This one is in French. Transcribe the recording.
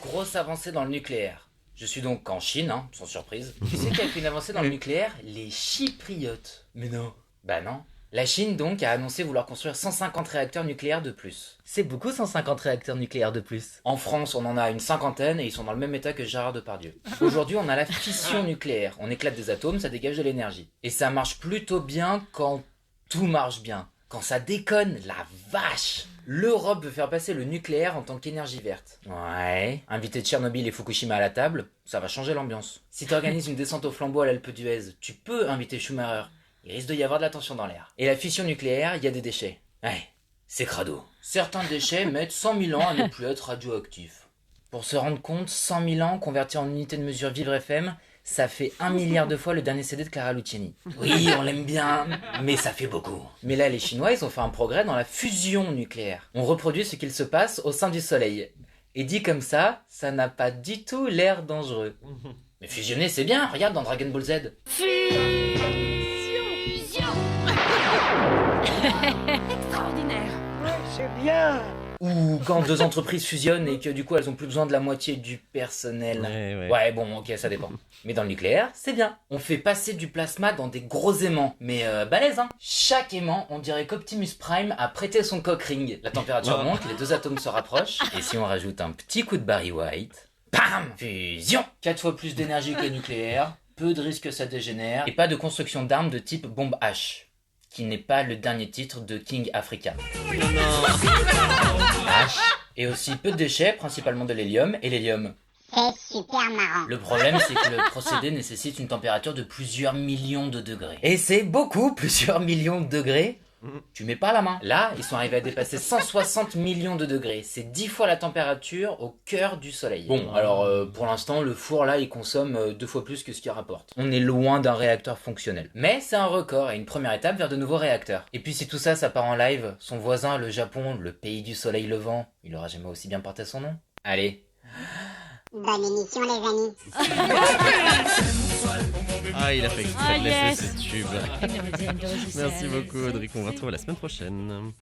grosse avancée dans le nucléaire. Je suis donc en Chine, sans surprise. Tu sais qui a fait une avancée dans le nucléaire? Les Chypriotes. Mais non. Bah non. La Chine donc a annoncé vouloir construire 150 réacteurs nucléaires de plus. C'est beaucoup 150 réacteurs nucléaires de plus. En France, on en a une cinquantaine et ils sont dans le même état que Gérard Depardieu. Aujourd'hui, on a la fission nucléaire. On éclate des atomes, ça dégage de l'énergie. Et ça marche plutôt bien quand tout marche bien. Quand ça déconne, la vache! L'Europe veut faire passer le nucléaire en tant qu'énergie verte. Ouais. Inviter Tchernobyl et Fukushima à la table, ça va changer l'ambiance. Si t'organises une descente au flambeau à l'Alpe d'Huez, tu peux inviter Schumacher. Il risque de y avoir de la tension dans l'air. Et la fission nucléaire, il y a des déchets. Ouais, c'est crado. Certains déchets mettent 100 000 ans à ne plus être radioactifs. Pour se rendre compte, 100 000 ans convertis en unité de mesure Vivre FM, ça fait 1 milliard de fois le dernier CD de Clara Luciani. Oui, on l'aime bien, mais ça fait beaucoup. Mais là, les Chinois, ils ont fait un progrès dans la fusion nucléaire. On reproduit ce qu'il se passe au sein du Soleil. Et dit comme ça n'a pas du tout l'air dangereux. Mais fusionner, c'est bien, regarde dans Dragon Ball Z. Extraordinaire. Ouais, c'est bien. Ou quand deux entreprises fusionnent et que du coup elles ont plus besoin de la moitié du personnel. Ouais, bon, ok, ça dépend. Mais dans le nucléaire, c'est bien. On fait passer du plasma dans des gros aimants. Mais balèze, hein. Chaque aimant, on dirait qu'Optimus Prime a prêté son cock ring. La température monte, les deux atomes se rapprochent. Et si on rajoute un petit coup de Barry White, bam! Fusion! 4 fois plus d'énergie que le nucléaire, peu de risques que ça dégénère, et pas de construction d'armes de type bombe H. Qui n'est pas le dernier titre de King Africa. Et aussi peu de déchets, principalement de l'hélium, et l'hélium. C'est super marrant. Le problème, c'est que le procédé nécessite une température de plusieurs millions de degrés. Et c'est beaucoup, plusieurs millions de degrés. Tu mets pas la main. Là, ils sont arrivés à dépasser 160 millions de degrés. C'est 10 fois la température au cœur du soleil. Bon, alors pour l'instant, le four là, il consomme 2 fois plus que ce qu'il rapporte. On est loin d'un réacteur fonctionnel. Mais c'est un record et une première étape vers de nouveaux réacteurs. Et puis si tout ça, ça part en live, son voisin, le Japon, le pays du soleil levant, il aura jamais aussi bien porté son nom. Allez. Bonne émission les amis. Ah, il a fait exprès de laisser yes. ce tube. Merci Merci beaucoup, Audrey. On va retrouver la semaine prochaine.